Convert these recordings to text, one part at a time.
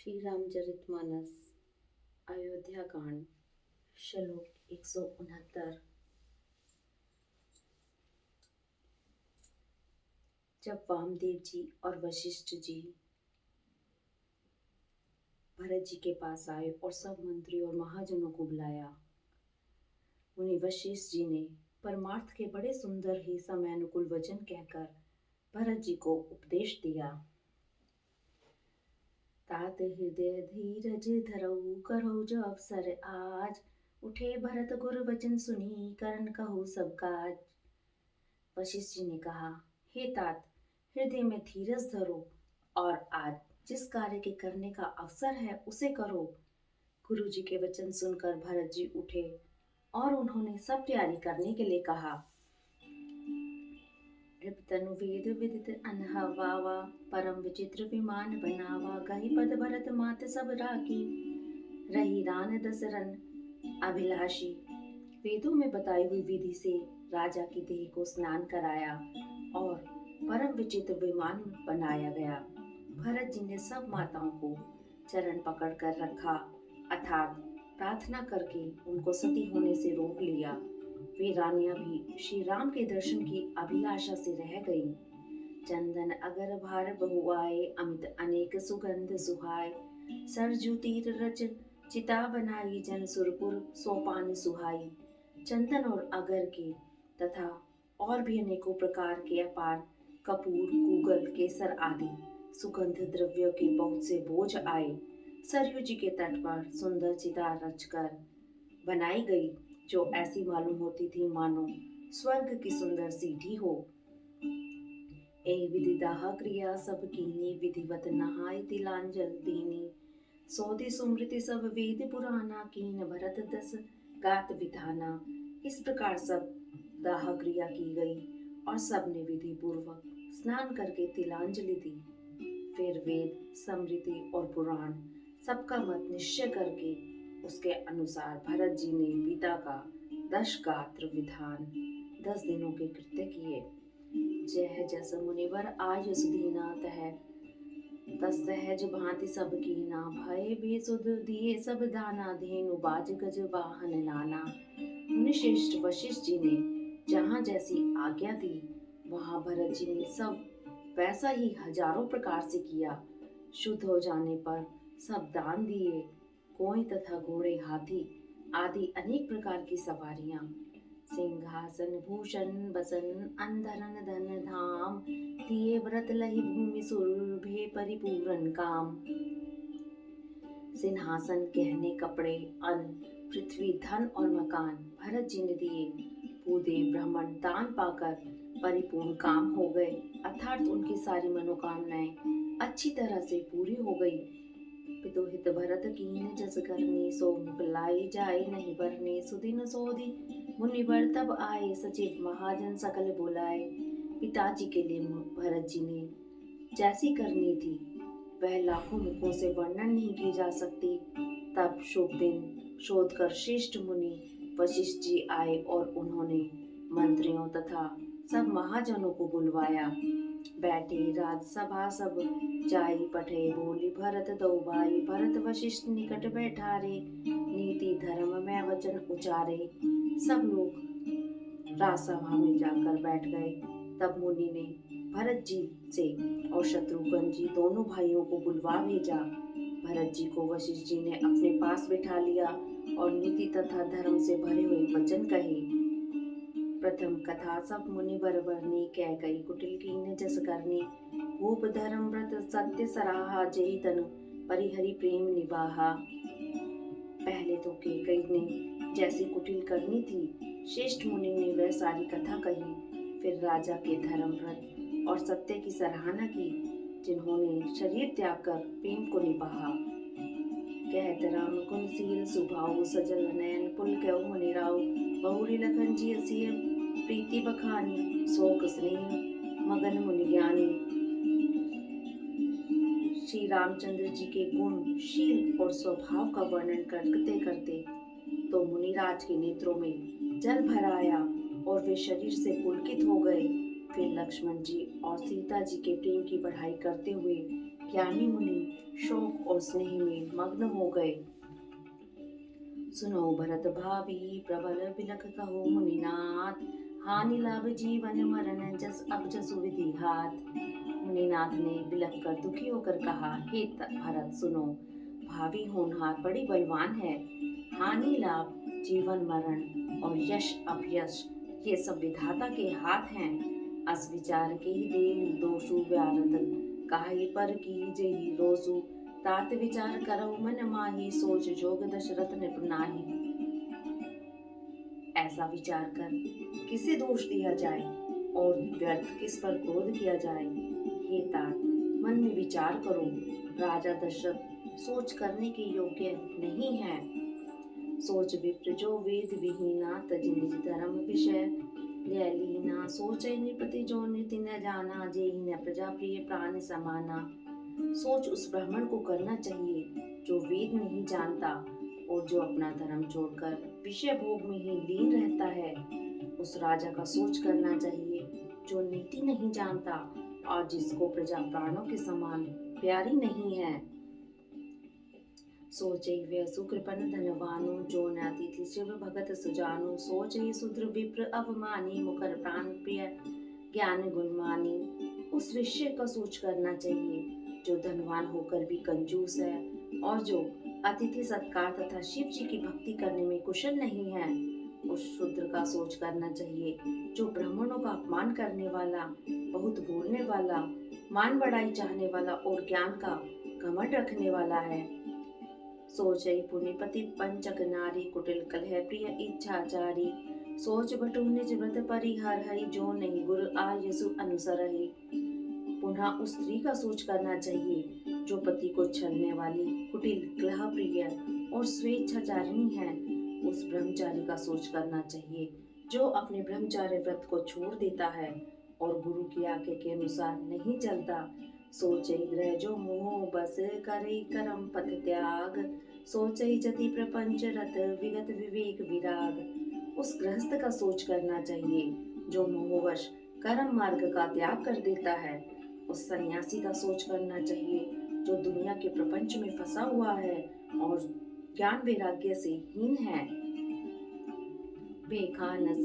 श्री रामचरितमानस अयोध्या कांड श्लोक 169। जब वामदेव जी और वशिष्ठ जी भरत जी के पास आए और सब मंत्री और महाजनों को बुलाया, मुनि वशिष्ठ जी ने परमार्थ के बड़े सुंदर ही समयानुकूल वचन कहकर भरत जी को उपदेश दिया। तात हृदय धीरज धरऊ करऊ जो अवसर आज, उठे भरत गुर वचन सुनी करन कहू सब काज। वशिष्ठ जी ने कहा, हे तात, हृदय में धीरज धरो और आज जिस कार्य के करने का अवसर है उसे करो। गुरु जी के वचन सुनकर भरत जी उठे और उन्होंने सब तैयारी करने के लिए कहा। तनु वेद विदित अनहवावा, परम विचित्र विमान बनावा, गही पद भरत मात सब राखी, रही रान दसरन अभिलाषी। वेदों में बताई हुई विधि से राजा की देह को स्नान कराया और परम विचित्र विमान बनाया गया। भरत जी ने सब माताओं को चरण पकड़ कर रखा, अर्थात प्रार्थना करके उनको सती होने से रोक लिया। वे रानियां भी श्री राम के दर्शन की अभिलाषा से रह गईं। चंदन अगर भार बहुआए, अमित अनेक सुगंध सुहाय, सरजू तीर रच चिता बनाई, जन सुरपुर सोपान सुहाई। चंदन और अगर के तथा और भी अनेकों प्रकार के अपार कपूर, गूगल, केसर आदि सुगंध द्रव्यों के बहुत से बोझ आए। सरयू जी के तट पर सुंदर चिता रचकर बनाई गई, जो ऐसी मालूम होती थी मानो स्वर्ग की सुंदर सीढ़ी हो। ए विधि दाह क्रिया सब कीनी, विधिवत नहाय तिलांजल दीनी, सोधि सुमृति सब वेद पुराना, कीन भरत दस गात विधाना। इस प्रकार सब दाह क्रिया की गई और सबने विधि पूर्वक स्नान करके तिलांजलि दी। फिर वेद, स्मृति और पुराण सबका मत निश्चय करके उसके अनुसार भरत जी ने पिता का 10 गात्र विधान 10 दिनों के कृत्य किए। जय जस मुनिवर आय सुधीना, तह तस सहज भांति सब कीना, भय बेसुध दिए सब दाना, धेनु बाज गज वाहन नाना। मुनिश्रेष्ठ वशिष्ठ जी ने जहाँ जैसी आज्ञा दी, वहां भरत जी ने सब वैसा ही हजारों प्रकार से किया। शुद्ध हो जाने पर सब दान दिए। कोई तथा घोड़े, हाथी आदि अनेक प्रकार की सवारियां, सिंहासन भूषण बसन, अंधरन धन धाम, दिए व्रत लही भूमि सुरभे परिपूरन काम। सिंहासन, गहने, कपड़े, अन्न, पृथ्वी, धन और मकान भरत जी ने दिए। भूदेव ब्राह्मण दान पाकर परिपूर्ण काम हो गए, अर्थात उनकी सारी मनोकामनाएं अच्छी तरह से पूरी हो गई। पितुहित भरत कीन जस करनी, सो मुख लाई जाए नहीं बरने, सुदिन सोधि मुनिवर तब आए, सचिव महाजन सकल बुलाए। पिताजी के लिए भरत जी ने जैसी करनी थी वह लाखों मुखों से वर्णन नहीं की जा सकती। तब शुभ दिन शोध कर श्रेष्ठ मुनि वशिष्ठ जी आए और उन्होंने मंत्रियों तथा सब महाजनों को बुलवाया। बैठे राजसभा सब जाई, पठे बोली भरत दो भाई, भरत वशिष्ठ निकट बैठारे, नीति धर्म में वचन उचारे। सब लोग राजसभा में जाकर बैठ गए। तब मुनि ने भरत जी से और शत्रुघ्न जी दोनों भाइयों को बुलवा भेजा। भरत जी को वशिष्ठ जी ने अपने पास बिठा लिया और नीति तथा धर्म से भरे हुए वचन कहे। प्रथम कथा सब मुनि बरबरनी, कह गई कुटिल कीन जस करनी, भूप धर्म व्रत सत्य सराहा, जय तनु परिहरि प्रेम निबाहा। पहले तो कैकई ने जैसी कुटिल करनी थी, श्रेष्ठ मुनि ने वह सारी कथा कही। फिर राजा के धर्म व्रत और सत्य की सराहना की, जिन्होंने शरीर त्याग कर प्रेम को निभाया। कहत राम कुन सील सुभाऊ, सजल नयन पुल कहो मुनिराव, बहुरी लखन जी असिय प्रीति बखानी, शोक स्नेह मगन मुनि ज्ञानी। श्री रामचंद्र जी के गुण, शील और स्वभाव का वर्णन करते करते तो मुनिराज के नेत्रों में जल भर आया और वे शरीर से पुलकित हो गए। फिर लक्ष्मण जी और सीता जी के प्रेम की बढ़ाई करते हुए ज्ञानी मुनि शोक और स्नेह में मग्न हो गए। सुनो भरत भावी प्रबल बिलख कहो मुनिनाथ, हानि लाभ जीवन मरण जस अब जसु विधि हाथ। मुनिनाथ ने बिलख कर दुखी होकर कहा, हे भरत सुनो, भावी होनहार बड़ी बलवान है। हानि लाभ जीवन मरण और यश अपयश ये सब विधाता के हाथ हैं। अस विचार के ही देव दोषु व्यारत, काहे पर की जेहि रोसु। तात विचार करो मन माही, सोच जोग दशरथ निपुनाही। ऐसा विचार कर किसे दोष दिया जाए और व्यर्थ किस पर क्रोध किया जाए। हे तात, मन में विचार करो, राजा दशरथ सोच करने के योग्य नहीं है। सोच विप्र जो वेद विहीना, तजि निज धर्म विषय लीना। सोचे नृपति जो नीति न जाना, जेहि न प्रजा प्रिय प्राण समाना। सोच उस ब्राह्मण को करना चाहिए जो वेद नहीं जानता और जो अपना धर्म छोड़कर विषय भोग में ही लीन रहता है। उस राजा का सोच करना चाहिए जो नीति नहीं जानता और जिसको प्रजा प्राणों के समान प्यारी नहीं है। सोचे वे सुकृपन धनवानु, जो नातिथि शिव भगत सुजानु। सोचे सुद्र विप्र अवमानी, मुकर प्राण प्रिय ज्ञान गुणमानी। उस विषय का सोच करना चाहिए जो धनवान होकर भी कंजूस है और जो अतिथि सत्कार तथा शिव जी की भक्ति करने में कुशल नहीं है। उस शूद्र का सोच करना चाहिए जो ब्राह्मणों का अपमान करने वाला, बहुत बोलने वाला, मान बढ़ाई चाहने वाला और ज्ञान का घमंड रखने वाला है। सोचई पुनिपति पंचक नारी, कुटिल कलह प्रिय इच्छाचारी। सोच बटु निज व्रत परिहर हरि, जो नहीं गुरु आयसु अनुसरहि। पुनः उस स्त्री का सोच करना चाहिए जो पति को छलने वाली, कुटिल कलह प्रिय और स्वेच्छाचारिणी है। उस ब्रह्मचारी का सोच करना चाहिए जो अपने ब्रह्मचार्य व्रत को छोड़ देता है और गुरु की आज्ञा के अनुसार नहीं चलता। सोचे ग्रह जो मोह बस करे करम पथ त्याग। सोचे जति प्रपंच रत विगत विवेक विराग। उस गृहस्थ का सोच करना चाहिए जो मोहवश कर्म मार्ग का त्याग कर देता है। उस सन्यासी का सोच करना चाहिए जो दुनिया के प्रपंच में फंसा हुआ है और ज्ञान वैराग्य से हीन है। बेखानस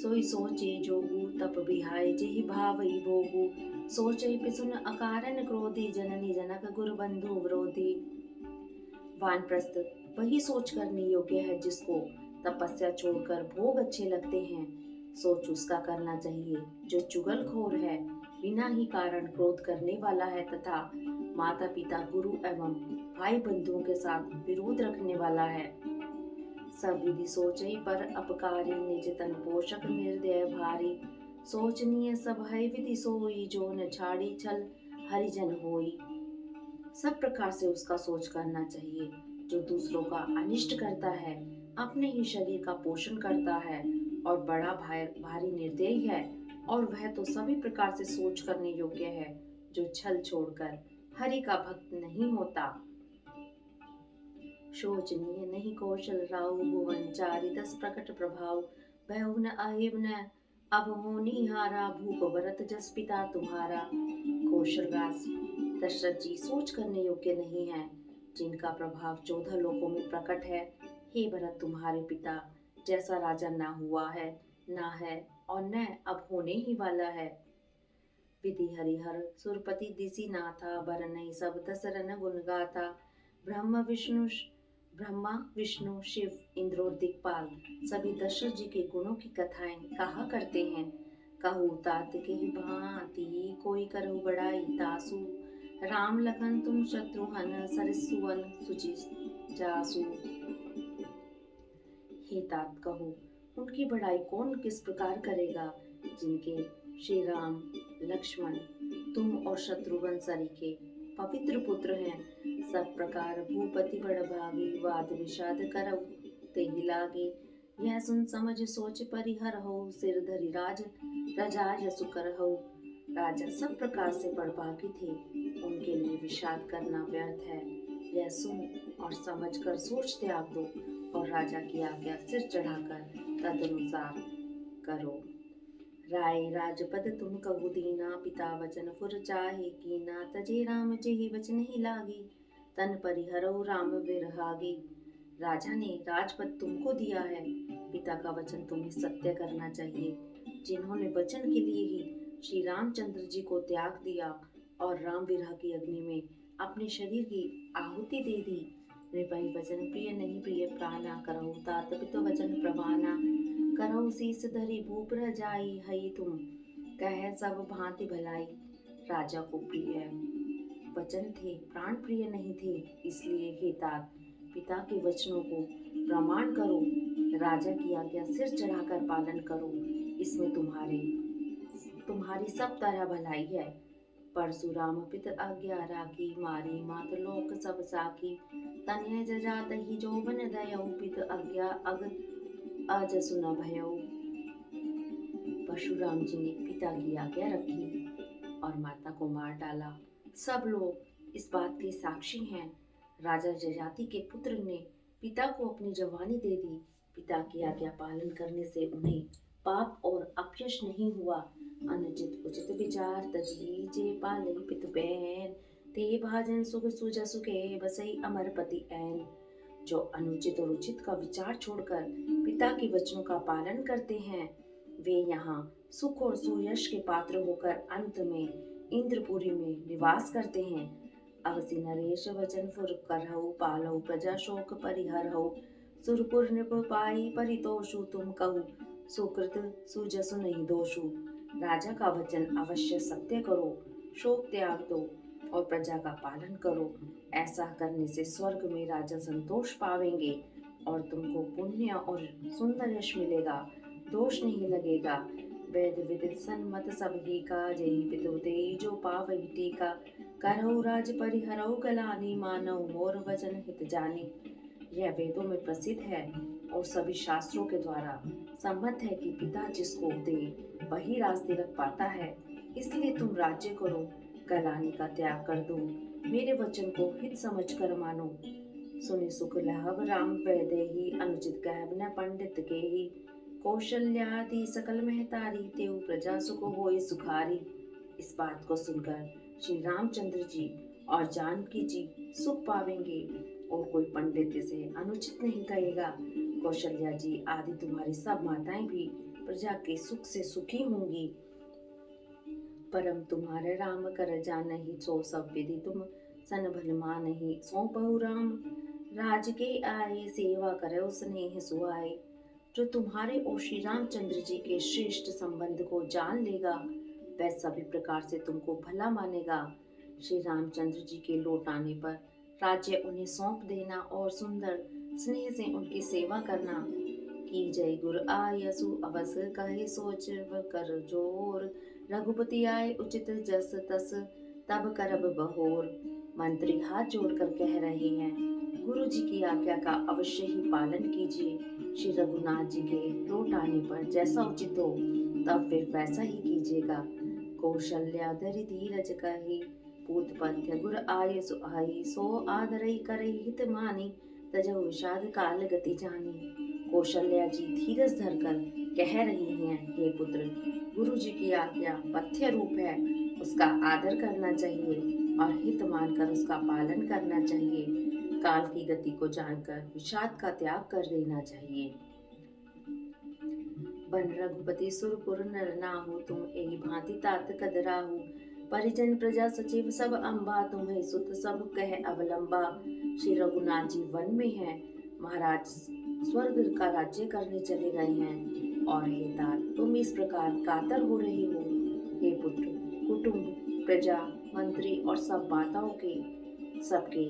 सोई सोचे जोगु, तप बिहाय जेहि भावई भोगु। सोचे पिसुन अकारण क्रोधी, जननी जनक गुरु बंधु विरोधी। वानप्रस्थ वही सोच करने योग्य है जिसको तपस्या छोड़कर भोग अच्छे लगते हैं। सोच उसका करना चाहिए जो चुगलखोर है, बिना ही कारण क्रोध करने वाला है तथा माता पिता गुरु एवं भाई बंधुओं के साथ विरोध रखने वाला है। सब विधि सोचई पर अपकारी, निज तन पोषक निर्दय भारी। सोचनीय सब है विधि सोई, जो न छाड़ी छल हरिजन होई। सब प्रकार से उसका सोच करना चाहिए जो दूसरों का अनिष्ट करता है, अपने ही शरीर का पोषण करता है और बड़ा भारी निर्दयी है। और वह तो सभी प्रकार से सोच करने योग्य है जो छल छोड़कर हरि का भक्त नहीं होता। शोचनीय नहीं कौशल राव, भुवन चारि 10 प्रकट प्रभाव। बहु न अहिब न अब होनी हारा, भूप भरत जस पिता तुम्हारा। कौशल राज दशरथ जी सोच करने योग्य नहीं है, जिनका प्रभाव 14 लोकों में प्रकट है। हे भरत, तुम्हारे पिता जैसा राजा ना हुआ है, ना है और न अब होने ही वाला है। विधि हरिहर सुरपति दिसी नाथा, बरनई सब दसरन गुण गाथा। ब्रह्मा विष्णु शिव इंद्र और दिक्पाल सभी दशरथ जी के गुणों की कथाएं कहा करते हैं। कहू तात के भांति, कोई करहु बड़ाई तासु। राम लखन तुम शत्रुघ्न, सरसुवन सुचि जासु। हे तात, कहो उनकी बड़ाई कौन किस प्रकार करेगा, जिनके श्री राम लक्ष्मण तुम और शत्रुघ्न सरीखे पवित्र पुत्र हैं। सब प्रकार भूपति बड़भागी, वाद विषाद करऊ तेहि लागे। यह सुन समझ सोच परिहर हो, सिर धरि राज रजाय सुकर हो। राजा सब प्रकार से बड़भागी थे, उनके लिए विषाद करना व्यर्थ है। यह सुन और समझ कर सोच त्याग दो और राजा की आज्ञा सिर चढ़ाकर तदनुसार करो। राय राजपद तुम कहु दीना, पिता वचन फुर चाहे कीना। तजे राम जेहि वचन ही लागी, तन परिहरौ राम विरहागी। राजा ने राजपद तुमको दिया है, पिता का वचन तुम्हें सत्य करना चाहिए। जिन्होंने वचन के लिए ही श्री रामचंद्र जी को त्याग दिया और राम विरह की अग्नि में अपने शरीर की आहुति दे दी। नृपहि वचन प्रिय नहीं प्रिय प्राणा, करहु तात पितु वचन प्रवाना। करहु शीस धरि भूप जाई, हई तुम कह सब भांति भलाई। राजा को प्रिय वचन थे, प्राण प्रिय नहीं थे, इसलिए हे तात पिता के वचनों को प्रमाण करो, राजा की आज्ञा सिर चढ़ाकर पालन करो, इसमें तुम्हारी सब तरह भलाई है। परशुराम पित आज्ञा राखी, मारी मात लोक सब साखी। तनय जजात ही जो बन दयौ, पित आज्ञा अग अजसु न भयौ। परशुराम जी ने पिता की आज्ञा रखी और माता को मार डाला। सब लोग इस बात के साक्षी हैं। राजा जजाति के पुत्र ने पिता को अपनी जवानी दे दी। पिता की आज्ञा पालन करने से उन्हें पाप और अपयश नहीं हुआ। अनुचित उचित विचार तजी जे पाले पितु बैन, ते भाजन सुख सुजा सुखे बसई अमर पति ऐन। जो अनुचित और उचित का विचार छोड़कर पिता के वचनों का पालन करते हैं, वे यहाँ सुख और सुयश के पात्र होकर अंत में इंद्रपुरी में निवास करते हैं। अवसि नरेश वचन फुर करहु, पालहु प्रजा शोक परिहरहु। सुरपुर नृप पाई परितोषु, तुम कहु सुकृत सुजसु नहीं दोषु। राजा का वचन अवश्य सत्य करो, शोक त्याग दो और प्रजा का पालन करो। ऐसा करने से स्वर्ग में राजा संतोष पावेंगे और तुमको पुण्य और सुंदर यश मिलेगा, दोष नहीं लगेगा। वेद विदित सन्मत सब ही का, जय पितु तेई जो पावई टीका। करहु राज परिहरहु गलानी, मानव मोर वचन हित जानी। यह वेदों में प्रसिद्ध है और सभी शास्त्रों के द्वारा सम्मत है कि पिता जिसको दे वही राज तिलक पाता है। इसलिए तुम राज्य करो, गलानी का त्याग कर दो, मेरे वचन को हित समझ कर मानो। सुनि सुख लहब राम वैदेही, अनुचित कहब न पंडित के ही। कौशल्यादि सकल महतारी, तेउ प्रजा सुख होए सुखारी। इस बात को सुनकर श्री रामचंद्र जी और जानकी जी सुख पावेंगे और कोई पंडित इसे अनुचित नहीं कहेगा। कौशल्या जी आदि तुम्हारी सब माताएं भी प्रजा के सुख से सुखी होंगी। परम तुम्हारे राम कर जानहि, सो सब विधि तुम सन भल मानहि। सौंपहु राम राज के आए, सेवा करो स्नेह सुहाए। जो तुम्हारे और श्री रामचंद्र जी के श्रेष्ठ संबंध को जान लेगा, वह सभी प्रकार से तुमको भला मानेगा। श्री रामचंद्र जी के लौट आने पर राज्य उन्हें सौंप देना और सुंदर स्नेह से उनकी सेवा करना। की जय गुरु आयसु अवस कहे, सोच कर जोर। रघुपति आए उचित जस तस, तब करब बहोर। मंत्री हाथ जोड़कर कह रहे हैं, गुरु जी की आज्ञा का अवश्य ही पालन कीजिए। श्री रघुनाथ जी के लौट आने पर जैसा उचित हो तब फिर वैसा ही कीजिएगा। कौशल्या धरि धीरज कही, पूत पथ्य गुर आय सुहाई। सो आदरई करई हित मानी, तजहु विषाद काल गति जानी। कौशल्या जी धीरज धरकर कह रही हैं, हे पुत्र, गुरु जी की आज्ञा पथ्य रूप है, उसका आदर करना चाहिए और हित मानकर उसका पालन करना चाहिए। काल की गति को जानकर विषाद का त्याग कर देना चाहिए। बन रघुपति सुरपुर नर नाहु, तुम एहि भांति तात कदराहु। परिजन प्रजा सचिव सब अम्बा, तुम्हें सुत सब कह अवलंबा। श्री रघुनाथ जी वन में हैं, महाराज स्वर्ग का राज्य करने चले गए हैं और हे तात तुम इस प्रकार कातर हो रहे हो। हे पुत्र, कुटुंब प्रजा मंत्री और सब माताओं के सबके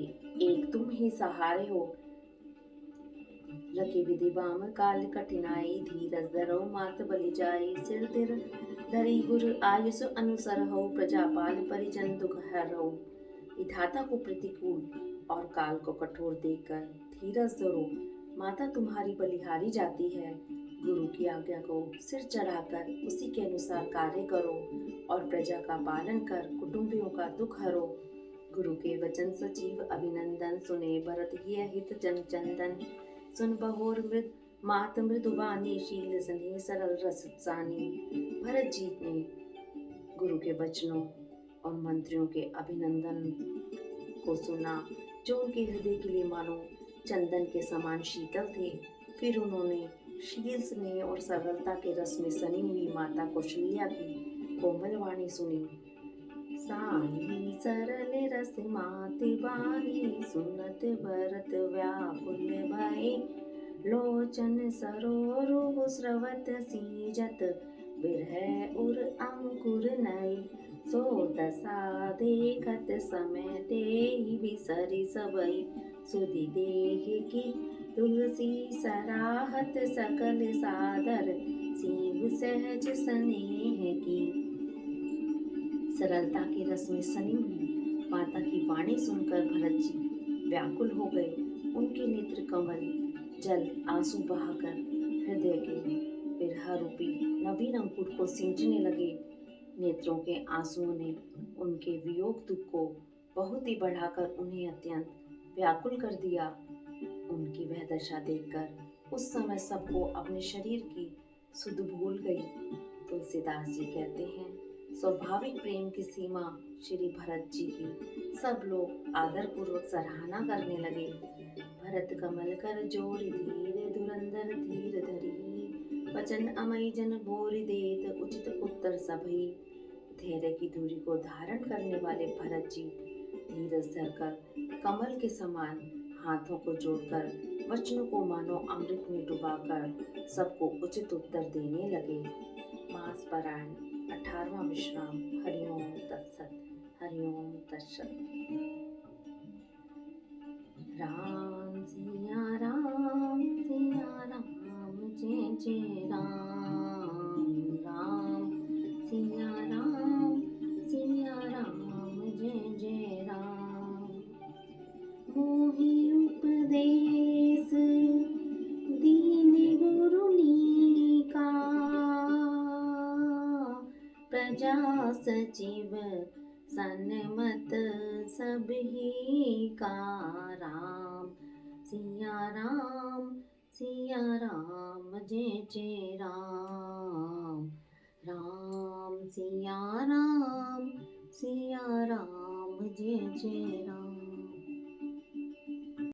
एक तुम ही सहारे हो। रखी विधि बाम काल कठिनाई, धीरज धरो मात बलि जाई। सिर तिर धरी गुरु आयुष अनुसर हो, प्रजापाल परिजन दुख हरो। विधाता को प्रतिकूल और काल को कठोर देखकर धीरज धरो, माता तुम्हारी बलिहारी जाती है। गुरु की आज्ञा को सिर चढ़ाकर उसी के अनुसार कार्य करो और प्रजा का पालन कर कुटुंबियों का दुख हरो। गुरु के वचन सचिव अभिनंदन, सुने भरत हिय हित जन चंदन। सुन बहोर मृद मात मृदुबानी, शील स्नेह सरल रस सानी। भरत जी ने गुरु के वचनों और मंत्रियों के अभिनंदन को सुना। जो उनके हृदय के लिए मानो चंदन के समान शीतल थे। फिर उन्होंने शील स्नेह और सरलता के रस में सनी हुई माता कौशल्या की कोमल वाणी सुनी। साई सरल रस माति बानी, सुनत भरत व्याकुल भय, लोचन सरोरु स्रवत सीजत, बिरह उर अंकुर नय, सो दशा देखत समय ते बिसरि सबई, सुधि देह की तुलसी सराहत सकल सादर, सीव सहज स्नेह की। सरलता के रस में सनी हुई माता की वाणी सुनकर भरत जी व्याकुल हो गए। उनके नेत्र कमल जल आंसू बहाकर हृदय के विरह रूपी नवीन अंकुर को सींचने लगे। नेत्रों के आंसुओं ने उनके वियोग दुख को बहुत ही बढ़ाकर उन्हें अत्यंत व्याकुल कर दिया। उनकी वह दशा देखकर उस समय सबको अपने शरीर की सुध भूल गई। तुलसीदास जी कहते हैं, स्वाभाविक प्रेम की सीमा श्री भरत जी की सब लोग आदर पूर्वक सराहना करने लगे। भरत कमल कर जोर धीर धुरंधर धीर धरी, वचन अमय जन बोरि देत उचित उत्तर सभई। धैर्य की दूरी को धारण करने वाले भरत जी धीरज धरकर कमल के समान हाथों को जोड़कर वचनों को मानो अमृत में डुबाकर सबको उचित उत्तर देने लगे। मास पारायण 18वां विश्राम। हरिओम तत्सत। हरिओम तत्सत। राम सिया राम जय जय राम। राम सिया राम जय जय राम। मोहि उपदेश दीन गुरुनी का, प्रजा सचिव सन्मत सबही का। राम सिया राम जय जय राम। राम सिया राम जय जय राम।